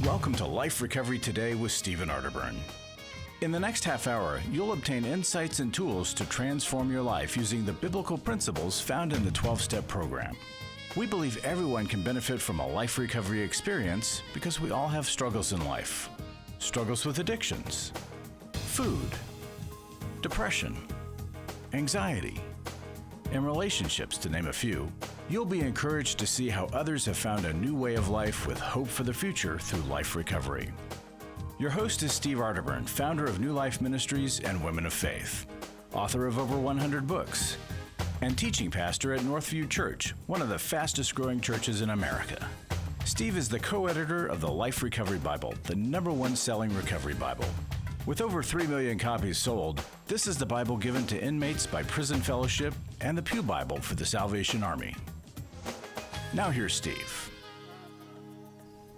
Welcome to Life Recovery Today with Stephen Arterburn. In the next half hour, you'll obtain insights and tools to transform your life using the biblical principles found in the 12-step program. We believe everyone can benefit from a life recovery experience because we all have struggles in life. Struggles with addictions, food, depression, anxiety, and relationships, to name a few. You'll be encouraged to see how others have found a new way of life with hope for the future through life recovery. Your host is Steve Arterburn, founder of New Life Ministries and Women of Faith, author of over 100 books, and teaching pastor at Northview Church, one of the fastest growing churches in America. Steve is the co-editor of the Life Recovery Bible, the #1 selling recovery Bible. With over 3 million copies sold, this is the Bible given to inmates by Prison Fellowship and the Pew Bible for the Salvation Army. Now here's Steve.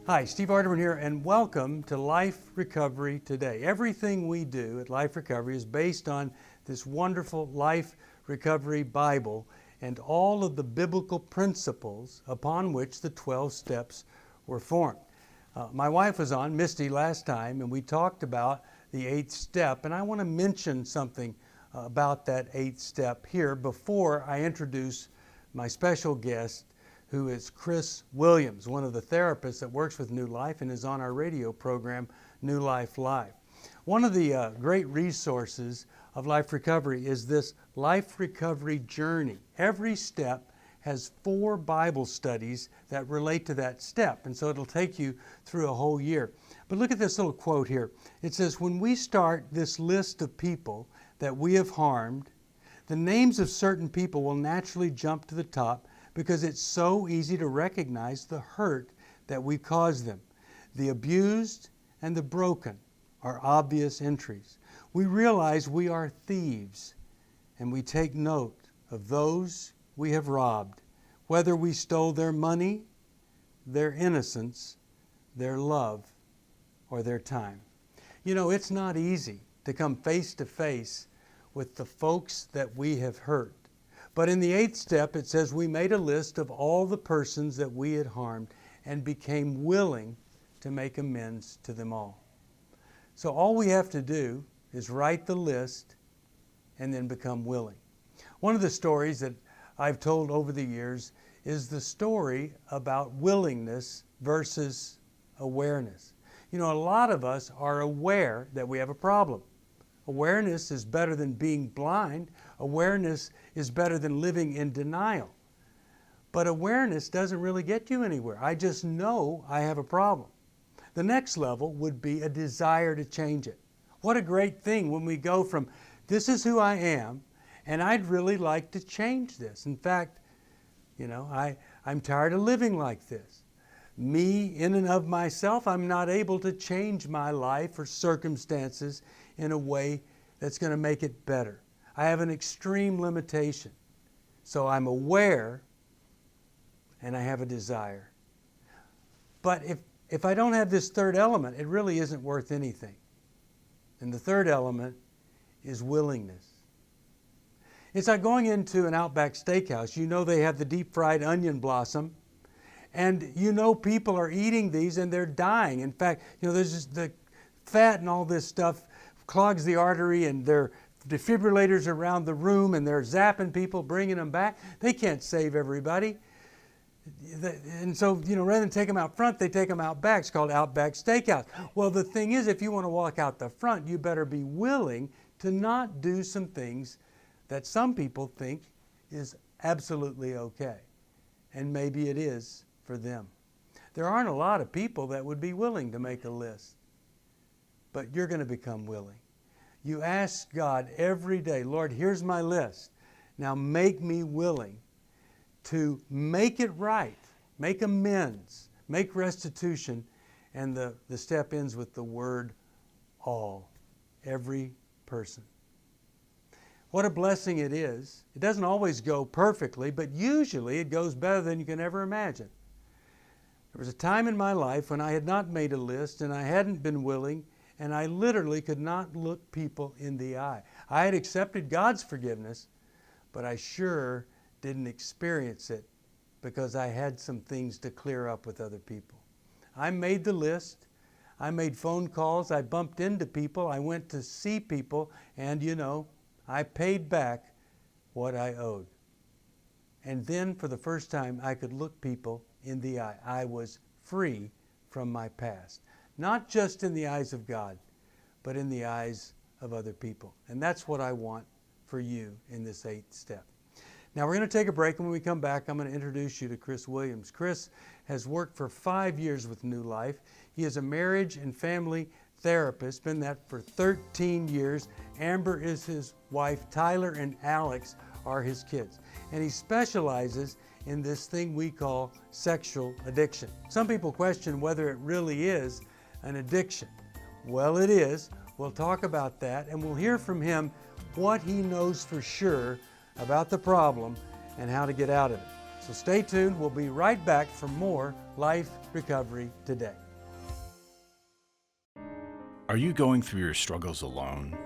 Hi, Steve Arterburn here, and welcome to Life Recovery Today. Everything we do at Life Recovery is based on this wonderful Life Recovery Bible and all of the biblical principles upon which the 12 steps were formed. My wife was on, Misty, last time, and we talked about the 8th step, and I want to mention something about that 8th step here before I introduce my special guest, who is Chris Williams, one of the therapists that works with New Life and is on our radio program, New Life Live. One of the great resources of Life Recovery is this Life Recovery Journey. Every step has 4 Bible studies that relate to that step, and so it'll take you through a whole year. But look at this little quote here. It says, when we start this list of people that we have harmed, the names of certain people will naturally jump to the top because it's so easy to recognize the hurt that we caused them. The abused and the broken are obvious entries. We realize we are thieves, and we take note of those we have robbed, whether we stole their money, their innocence, their love, or their time. You know, it's not easy to come face to face with the folks that we have hurt. But in the 8th step, it says we made a list of all the persons that we had harmed and became willing to make amends to them all. So all we have to do is write the list and then become willing. One of the stories that I've told over the years is the story about willingness versus awareness. You know, a lot of us are aware that we have a problem. Awareness is better than being blind. Awareness is better than living in denial. But awareness doesn't really get you anywhere. I just know I have a problem. The next level would be a desire to change it. What a great thing when we go from, this is who I am, and I'd really like to change this. In fact, you know, I'm tired of living like this. Me, in and of myself, I'm not able to change my life or circumstances in a way that's going to make it better. I have an extreme limitation. So I'm aware and I have a desire. But if I don't have this third element, it really isn't worth anything. And the third element is willingness. It's like going into an Outback Steakhouse. You know they have the deep fried onion blossom, and you know people are eating these and they're dying. In fact, you know, there's just the fat and all this stuff clogs the artery, and there are defibrillators around the room, and they're zapping people, bringing them back. They can't save everybody. And so, you know, rather than take them out front, they take them out back. It's called Outback Steakhouse. Well, the thing is, if you want to walk out the front, you better be willing to not do some things that some people think is absolutely okay. And maybe it is for them. There aren't a lot of people that would be willing to make a list. But you're going to become willing. You ask God every day, Lord, here's my list. Now make me willing to make it right, make amends, make restitution. And the step ends with the word all, every person. What a blessing it is. It doesn't always go perfectly, but usually it goes better than you can ever imagine. There was a time in my life when I had not made a list and I hadn't been willing, and I literally could not look people in the eye. I had accepted God's forgiveness, but I sure didn't experience it because I had some things to clear up with other people. I made the list. I made phone calls, I bumped into people, I went to see people, and I paid back what I owed. And then for the first time, I could look people in the eye. I was free from my past. Not just in the eyes of God, but in the eyes of other people. And that's what I want for you in this 8th step. Now we're going to take a break, and when we come back, I'm going to introduce you to Chris Williams. Chris has worked for 5 years with New Life. He is a marriage and family therapist, been that for 13 years. Amber is his wife, Tyler and Alex are his kids. And he specializes in this thing we call sexual addiction. Some people question whether it really is an addiction. Well, it is. We'll talk about that, and we'll hear from him what he knows for sure about the problem and how to get out of it. So stay tuned. We'll be right back for more Life Recovery Today. Are you going through your struggles alone?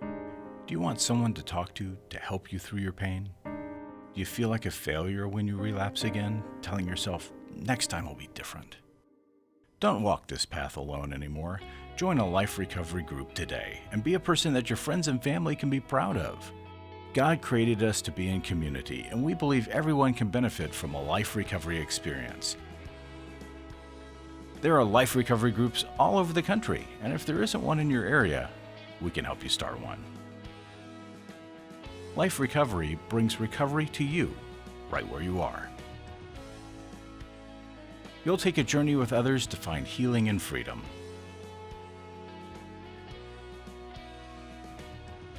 Do you want someone to talk to help you through your pain? Do you feel like a failure when you relapse again, telling yourself, next time will be different? Don't walk this path alone anymore. Join a life recovery group today and be a person that your friends and family can be proud of. God created us to be in community, and we believe everyone can benefit from a life recovery experience. There are life recovery groups all over the country, and if there isn't one in your area, we can help you start one. Life Recovery brings recovery to you, right where you are. You'll take a journey with others to find healing and freedom.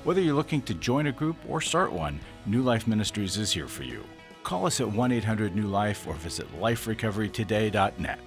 Whether you're looking to join a group or start one, New Life Ministries is here for you. Call us at 1-800-NEW-LIFE or visit liferecoverytoday.net.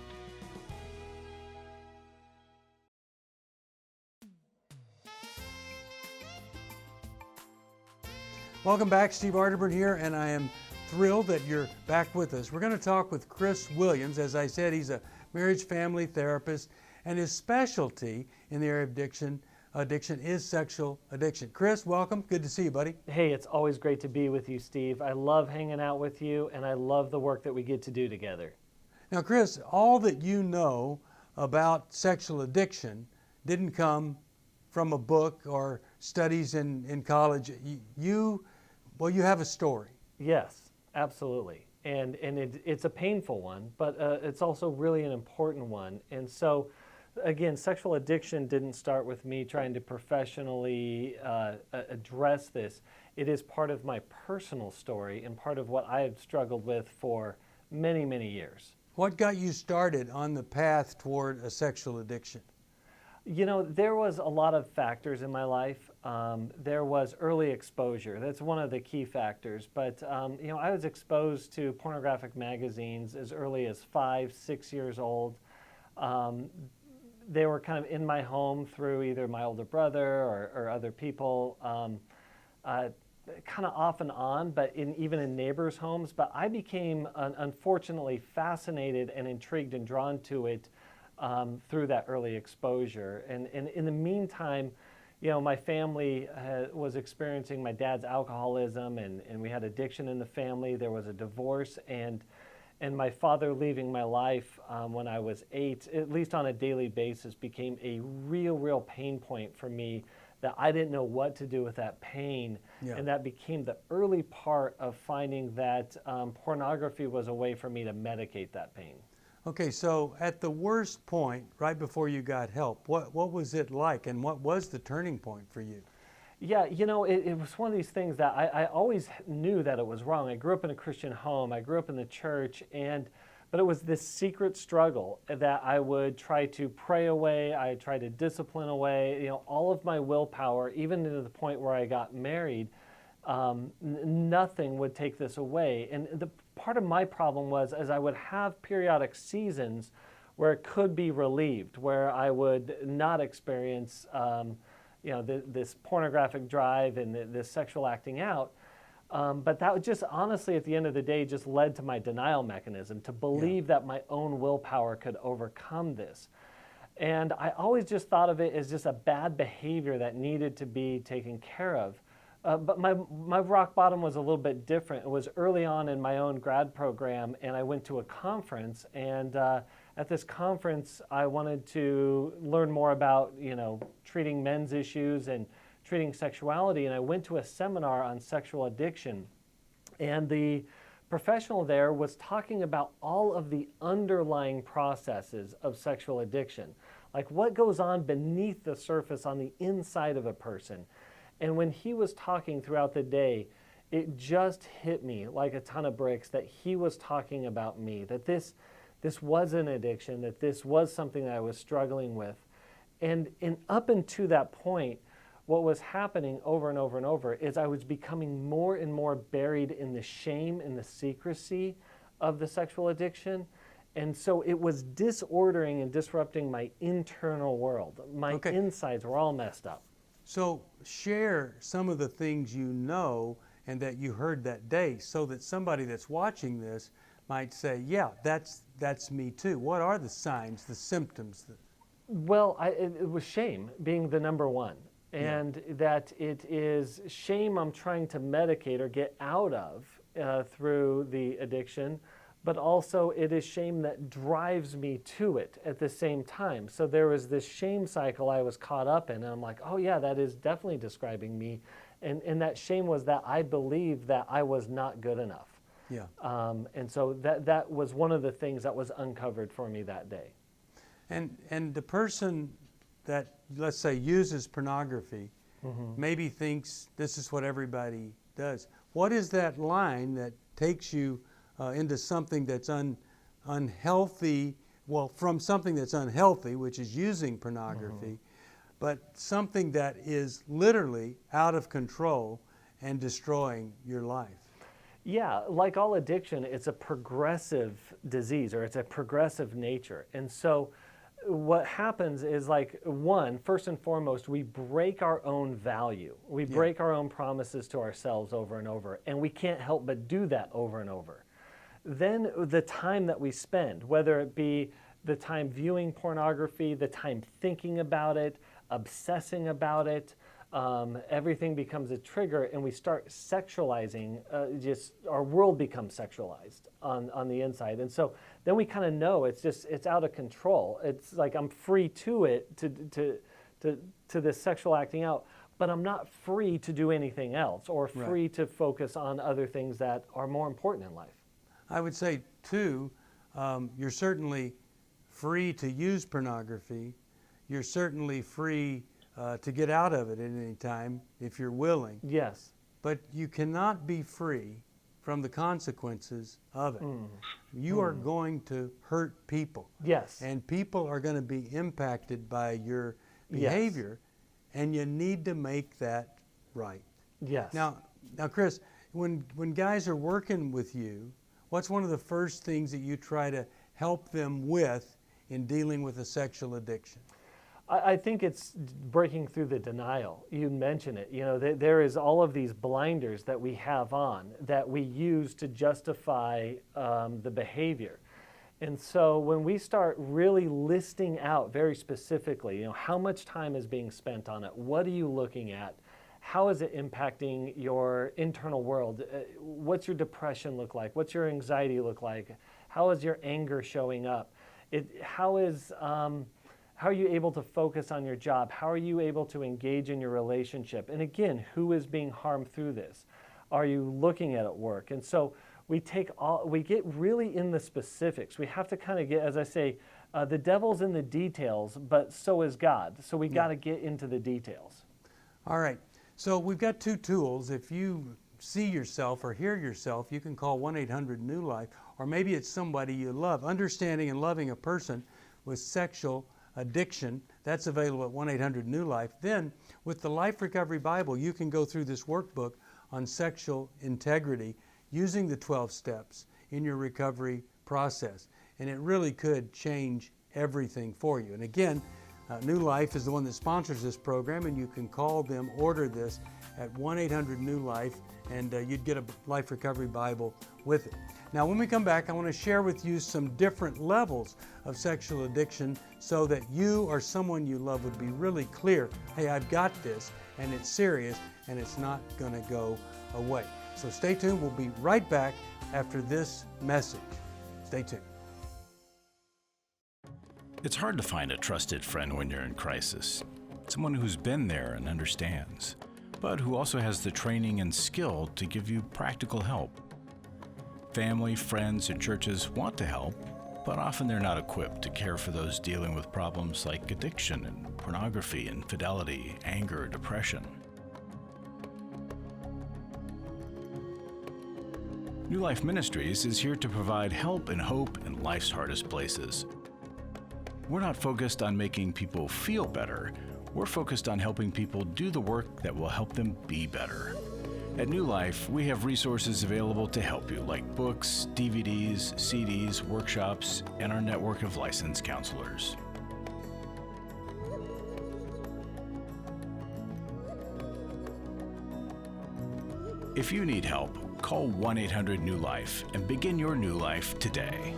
Welcome back. Steve Arterburn here, and I am thrilled that you're back with us. We're going to talk with Chris Williams. As I said, he's a marriage family therapist, and his specialty in the area of addiction is sexual addiction. Chris, welcome. Good to see you, buddy. Hey, it's always great to be with you, Steve. I love hanging out with you, and I love the work that we get to do together. Now, Chris, all that you know about sexual addiction didn't come from a book or studies in college. You have a story. Yes, absolutely. And it's a painful one, but it's also really an important one. And so, again, sexual addiction didn't start with me trying to professionally address this. It is part of my personal story and part of what I have struggled with for many, many years. What got you started on the path toward a sexual addiction? You know, there was a lot of factors in my life. There was early exposure. That's one of the key factors. But, I was exposed to pornographic magazines as early as 5, 6 years old. They were kind of in my home through either my older brother or other people, kind of off and on, but even in neighbors' homes. But I became, unfortunately, fascinated and intrigued and drawn to it through that early exposure. And in the meantime, my family was experiencing my dad's alcoholism, and we had addiction in the family. There was a divorce, and my father leaving my life when I was 8, at least on a daily basis, became a real pain point for me that I didn't know what to do with that pain. Yeah. And that became the early part of finding that pornography was a way for me to medicate that pain. Okay, so at the worst point, right before you got help, what was it like, and what was the turning point for you? Yeah, it was one of these things that I always knew that it was wrong. I grew up in a Christian home. I grew up in the church, but it was this secret struggle that I would try to pray away. I tried to discipline away, all of my willpower, even to the point where I got married. Nothing would take this away. And the part of my problem was, as I would have periodic seasons where it could be relieved, where I would not experience this pornographic drive and this sexual acting out. But that would just honestly, at the end of the day, just led to my denial mechanism, to believe that my own willpower could overcome this. And I always just thought of it as just a bad behavior that needed to be taken care of. But my rock bottom was a little bit different. It was early on in my own grad program, and I went to a conference, and at this conference, I wanted to learn more about, treating men's issues and treating sexuality. And I went to a seminar on sexual addiction. And the professional there was talking about all of the underlying processes of sexual addiction, like what goes on beneath the surface on the inside of a person. And when he was talking throughout the day, it just hit me like a ton of bricks that he was talking about me, that this was an addiction, that this was something that I was struggling with. And up until that point, what was happening over and over and over is I was becoming more and more buried in the shame and the secrecy of the sexual addiction. And so it was disordering and disrupting my internal world. My insides were all messed up. So share some of the things you know and that you heard that day so that somebody that's watching this might say, yeah, that's me too. What are the signs, the symptoms? Well, it was shame being the number one. And that it is shame I'm trying to medicate or get out of through the addiction, but also it is shame that drives me to it at the same time. So there was this shame cycle I was caught up in, and I'm like, oh yeah, that is definitely describing me. And that shame was that I believed that I was not good enough. Yeah. And so that was one of the things that was uncovered for me that day. And the person that, let's say, uses pornography, maybe thinks this is what everybody does. What is that line that takes you into something that's unhealthy, well, from something that's unhealthy, which is using pornography, but something that is literally out of control and destroying your life? Yeah, like all addiction, it's a progressive disease, or it's a progressive nature. And so what happens is, like, first and foremost, we break our own value. We break our own promises to ourselves over and over, and we can't help but do that over and over. Then the time that we spend, whether it be the time viewing pornography, the time thinking about it, obsessing about it, everything becomes a trigger, and we start sexualizing, our world becomes sexualized on the inside. And so then we kind of know it's out of control. It's like I'm free to it, to this sexual acting out, but I'm not free to do anything else or free to focus on other things that are more important in life. I would say, too, you're certainly free to use pornography. You're certainly free to get out of it at any time if you're willing. Yes. But you cannot be free from the consequences of it. You are going to hurt people. Yes. And people are going to be impacted by your behavior, and you need to make that right. Yes. Now, Chris, when guys are working with you, what's one of the first things that you try to help them with in dealing with a sexual addiction? I think it's breaking through the denial. You mentioned it. There is all of these blinders that we have on that we use to justify the behavior. And so when we start really listing out very specifically, how much time is being spent on it? What are you looking at? How is it impacting your internal world? What's your depression look like? What's your anxiety look like? How is your anger showing up? How are you able to focus on your job? How are you able to engage in your relationship? And again, who is being harmed through this? Are you looking at work? And so we get really in the specifics. We have to kind of get, as I say, the devil's in the details, but so is God. So we got to get into the details. All right. So we've got two tools. If you see yourself or hear yourself, you can call 1-800-NEW-LIFE, or maybe it's somebody you love. Understanding and loving a person with sexual addiction, that's available at 1-800-NEW-LIFE. Then with the Life Recovery Bible, you can go through this workbook on sexual integrity using the 12 steps in your recovery process. And it really could change everything for you. And again, New Life is the one that sponsors this program, and you can call them, order this at 1-800-NEW-LIFE, and you'd get a Life Recovery Bible with it. Now, when we come back, I want to share with you some different levels of sexual addiction so that you or someone you love would be really clear, hey, I've got this, and it's serious, and it's not going to go away. So stay tuned. We'll be right back after this message. Stay tuned. It's hard to find a trusted friend when you're in crisis, someone who's been there and understands, but who also has the training and skill to give you practical help. Family, friends, and churches want to help, but often they're not equipped to care for those dealing with problems like addiction and pornography, infidelity, anger, depression. New Life Ministries is here to provide help and hope in life's hardest places. We're not focused on making people feel better. We're focused on helping people do the work that will help them be better. At New Life, we have resources available to help you, like books, DVDs, CDs, workshops, and our network of licensed counselors. If you need help, call 1-800-NEW-LIFE and begin your new life today.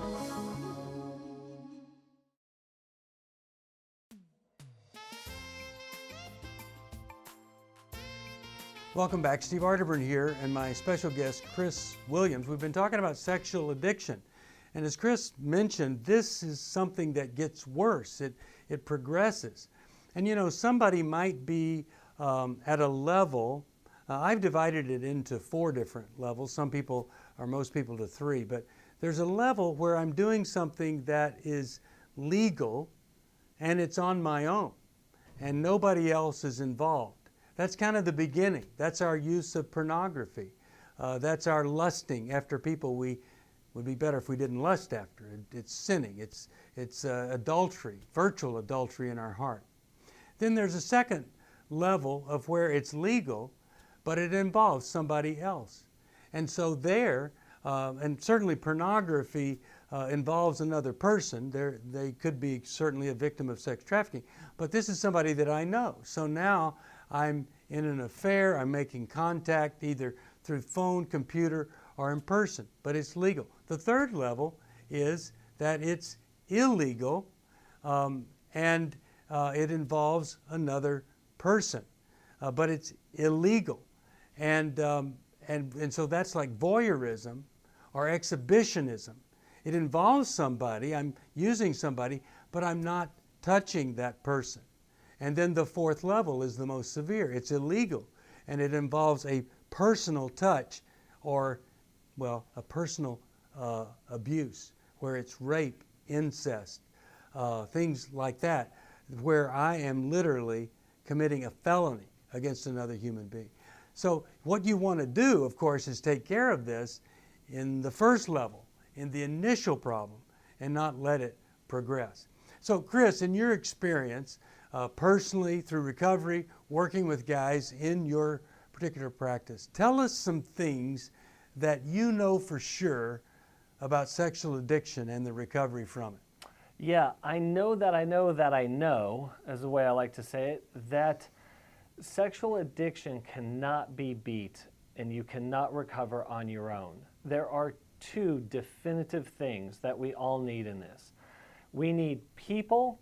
Welcome back. Steve Arterburn here and my special guest, Chris Williams. We've been talking about sexual addiction. And as Chris mentioned, this is something that gets worse. It progresses. And you know, somebody might be at a level, I've divided it into 4 different levels. Some people, or most people, to 3. But there's a level where I'm doing something that is legal and it's on my own and nobody else is involved. That's kind of the beginning. That's our use of pornography. That's our lusting after people we would be better if we didn't lust after. It's sinning. It's adultery, virtual adultery in our heart. Then there's a second level of where it's legal, but it involves somebody else. And so there, and certainly pornography involves another person. They could be certainly a victim of sex trafficking, but this is somebody that I know. So now I'm in an affair, I'm making contact either through phone, computer, or in person, but it's legal. The third level is that it's illegal and it involves another person, but it's illegal. And so that's like voyeurism or exhibitionism. It involves somebody, I'm using somebody, but I'm not touching that person. And then the fourth level is the most severe. It's illegal, and it involves a personal touch or, well, a personal abuse, where it's rape, incest, things like that, where I am literally committing a felony against another human being. So what you want to do, of course, is take care of this in the first level, in the initial problem, and not let it progress. So Chris, in your experience, personally, through recovery, working with guys in your particular practice, tell us some things that you know for sure about sexual addiction and the recovery from it. Yeah, I know that I know that I know, is the way I like to say it, that sexual addiction cannot be beat and you cannot recover on your own. There are 2 definitive things that we all need in this. We need people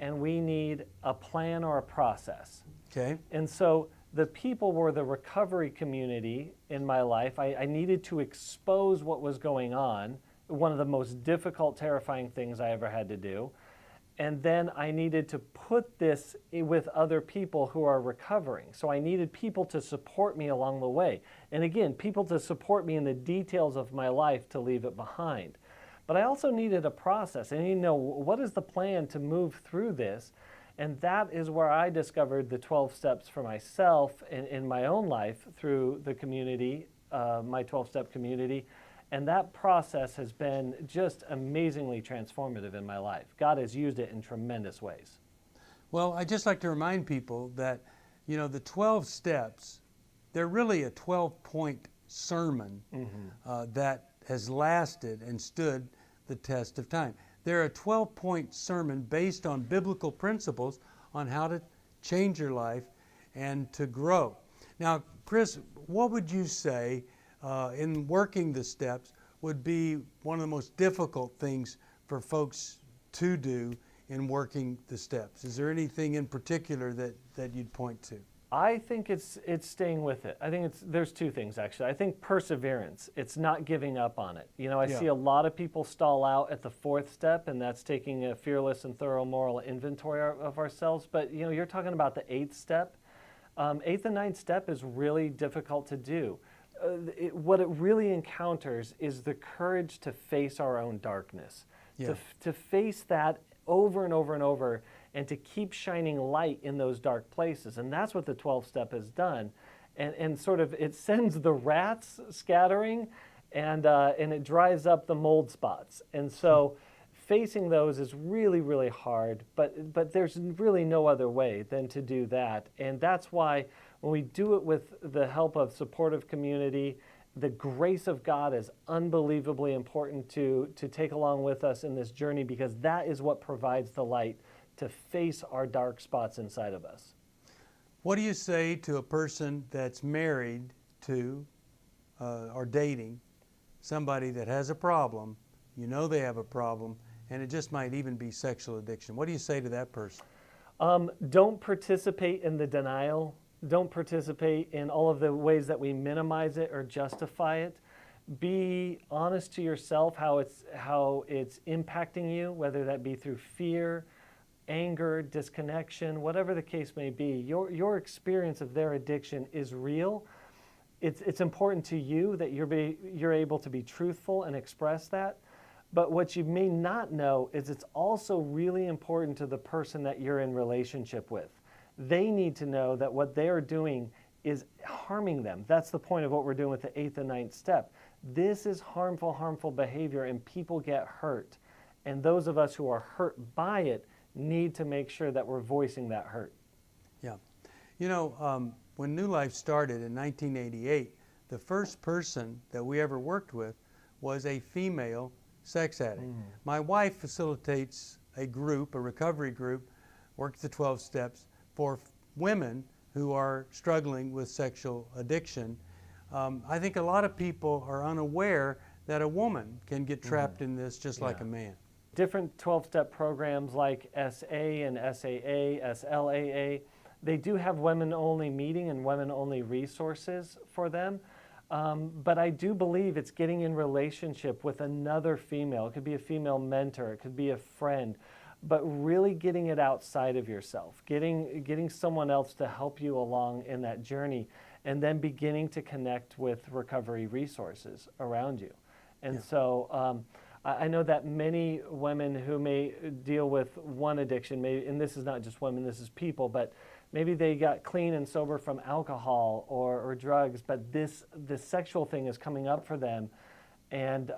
and we need a plan or a process. Okay. And so the people were the recovery community in my life. I needed to expose what was going on, one of the most difficult, terrifying things I ever had to do. And then I needed to put this with other people who are recovering. So I needed people to support me along the way. And again, people to support me in the details of my life to leave it behind. But I also needed a process. And you know, what is the plan to move through this? And that is where I discovered the 12 steps for myself in my own life through the community, my 12-step community. And that process has been just amazingly transformative in my life. God has used it in tremendous ways. Well, I'd just like to remind people that, you know, the 12 steps, they're really a 12-point sermon that has lasted and stood the test of time. They're a 12-point sermon based on biblical principles on how to change your life and to grow. Now, Chris, what would you say in working the steps would be one of the most difficult things for folks to do in working the steps? Is there anything in particular that you'd point to? I think it's staying with it. I think there's two things actually. I think perseverance. It's not giving up on it. You know, I see a lot of people stall out at the fourth step, and that's taking a fearless and thorough moral inventory of ourselves. But you know, you're talking about the eighth step. Eighth and ninth step is really difficult to do. What it really encounters is the courage to face our own darkness, to face that over and over and over, and to keep shining light in those dark places. And that's what the 12th step has done. And sort of it sends the rats scattering, and it dries up the mold spots. And so facing those is really, really hard, but there's really no other way than to do that. And that's why when we do it with the help of supportive community, the grace of God is unbelievably important to take along with us in this journey, because that is what provides the light to face our dark spots inside of us. What do you say to a person that's married to or dating somebody that has a problem, you know they have a problem, and it just might even be sexual addiction? What do you say to that person? Don't participate in the denial. Don't participate in all of the ways that we minimize it or justify it. Be honest to yourself how it's impacting you, whether that be through fear, anger, disconnection, whatever the case may be. Your experience of their addiction is real. It's important to you that you're able to be truthful and express that. But what you may not know is it's also really important to the person that you're in relationship with. They need to know that what they are doing is harming them. That's the point of what we're doing with the 8th and 9th step. This is harmful behavior, and people get hurt. And those of us who are hurt by it need to make sure that we're voicing that hurt. Yeah. You know, when New Life started in 1988, the first person that we ever worked with was a female sex addict. My wife facilitates a group, a recovery group, works the 12 steps for women who are struggling with sexual addiction. I think a lot of people are unaware that a woman can get trapped in this just like a man. Different 12-step programs like SA and SAA, SLAA, they do have women-only meeting and women-only resources for them. But I do believe it's getting in relationship with another female. It could be a female mentor, it could be a friend, but really getting it outside of yourself, getting someone else to help you along in that journey, and then beginning to connect with recovery resources around you. And so I know that many women who may deal with one addiction, and this is not just women, this is people, but maybe they got clean and sober from alcohol or drugs, but this sexual thing is coming up for them. And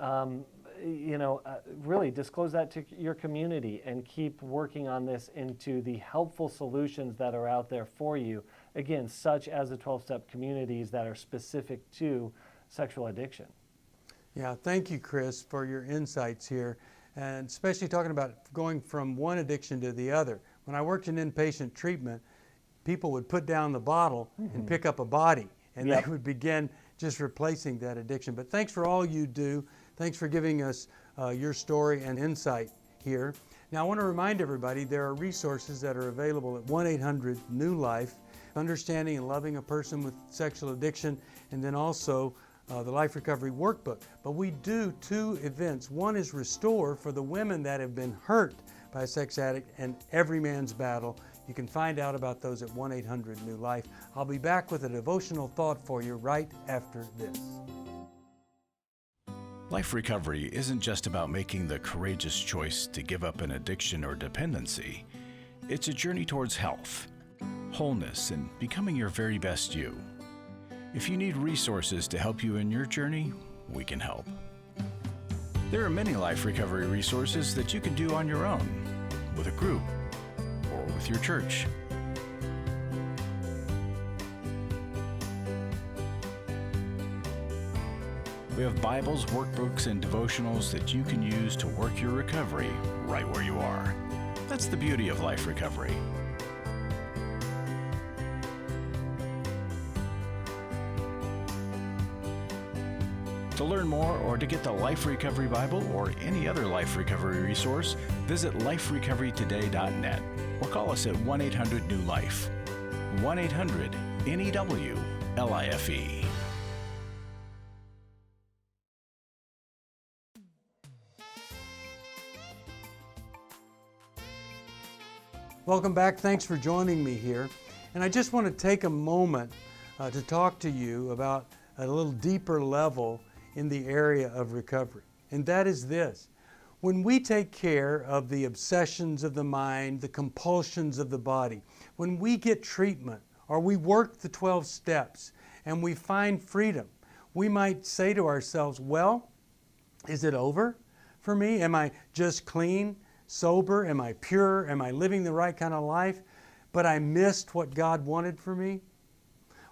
really disclose that to your community and keep working on this into the helpful solutions that are out there for you. Again, such as the 12-step communities that are specific to sexual addiction. Yeah, thank you, Chris, for your insights here, and especially talking about going from one addiction to the other. When I worked in inpatient treatment, people would put down the bottle and pick up a body, and they would begin just replacing that addiction. But thanks for all you do. Thanks for giving us your story and insight here. Now, I want to remind everybody there are resources that are available at 1-800-NEW-LIFE, Understanding and Loving a Person with Sexual Addiction, and then also the Life Recovery Workbook. But we do two events. One is Restore for the women that have been hurt by a sex addict, and Every Man's Battle. You can find out about those at 1-800-NEW-LIFE. I'll be back with a devotional thought for you right after this. Life recovery isn't just about making the courageous choice to give up an addiction or dependency. It's a journey towards health, wholeness, and becoming your very best you. If you need resources to help you in your journey, we can help. There are many life recovery resources that you can do on your own, with a group, or with your church. We have Bibles, workbooks, and devotionals that you can use to work your recovery right where you are. That's the beauty of life recovery. To learn more or to get the Life Recovery Bible or any other life recovery resource, visit liferecoverytoday.net or call us at 1-800-NEW-LIFE. 1-800-NEW-LIFE. Welcome back. Thanks for joining me here. And I just want to take a moment to talk to you about a little deeper level in the area of recovery. And that is this. When we take care of the obsessions of the mind, the compulsions of the body, when we get treatment or we work the 12 steps and we find freedom, we might say to ourselves, well, is it over for me? Am I just clean, sober? Am I pure? Am I living the right kind of life? But I missed what God wanted for me?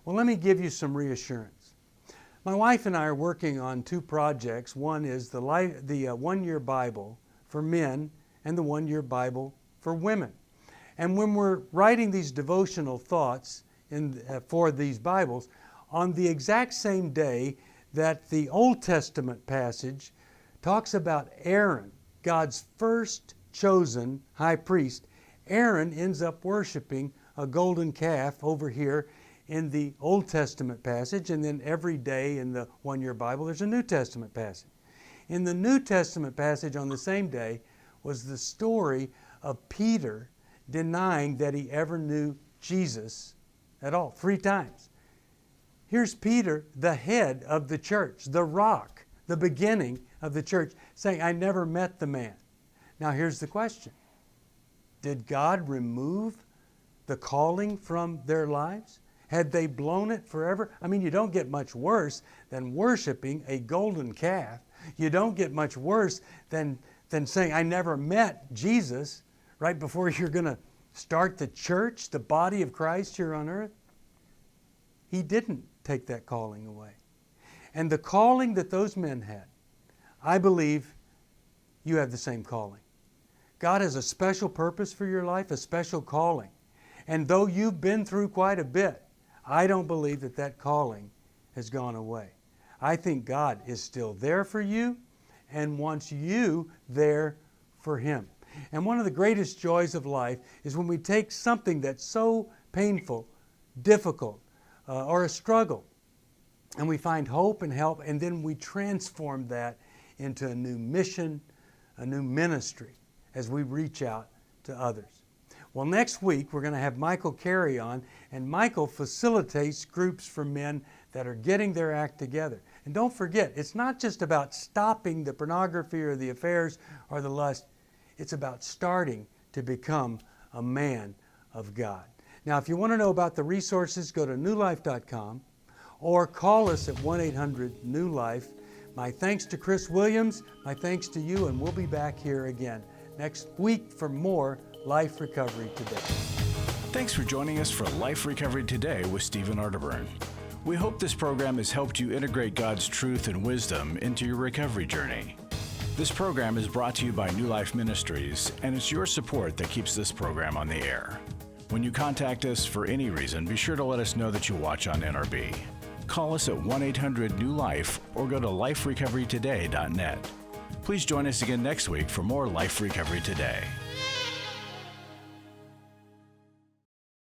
Well, let me give you some reassurance. My wife and I are working on two projects. One is the one-year Bible for men and the one-year Bible for women. And when we're writing these devotional thoughts for these Bibles, on the exact same day that the Old Testament passage talks about Aaron, God's first chosen high priest, Aaron ends up worshiping a golden calf over here in the Old Testament passage, and then every day in the one-year Bible there's a New Testament passage. In the New Testament passage on the same day was the story of Peter denying that he ever knew Jesus at all, 3 times. Here's Peter, the head of the church, the rock, the beginning of the church, saying, I never met the man. Now here's the question. Did God remove the calling from their lives? Had they blown it forever? I mean, you don't get much worse than worshiping a golden calf. You don't get much worse than saying, I never met Jesus right before you're going to start the church, the body of Christ here on earth. He didn't take that calling away. And the calling that those men had, I believe you have the same calling. God has a special purpose for your life, a special calling. And though you've been through quite a bit, I don't believe that calling has gone away. I think God is still there for you and wants you there for Him. And one of the greatest joys of life is when we take something that's so painful, difficult, or a struggle, and we find hope and help, and then we transform that into a new mission, a new ministry as we reach out to others. Well, next week we're going to have Michael Carey on, and Michael facilitates groups for men that are getting their act together. And don't forget, it's not just about stopping the pornography or the affairs or the lust. It's about starting to become a man of God. Now, if you want to know about the resources, go to newlife.com or call us at 1-800-NEW-LIFE. My thanks to Chris Williams, my thanks to you, and we'll be back here again next week for more Life Recovery Today. Thanks for joining us for Life Recovery Today with Stephen Arterburn. We hope this program has helped you integrate God's truth and wisdom into your recovery journey. This program is brought to you by New Life Ministries, and it's your support that keeps this program on the air. When you contact us for any reason, be sure to let us know that you watch on NRB. Call us at 1-800-NEW-LIFE or go to liferecoverytoday.net. Please join us again next week for more Life Recovery Today.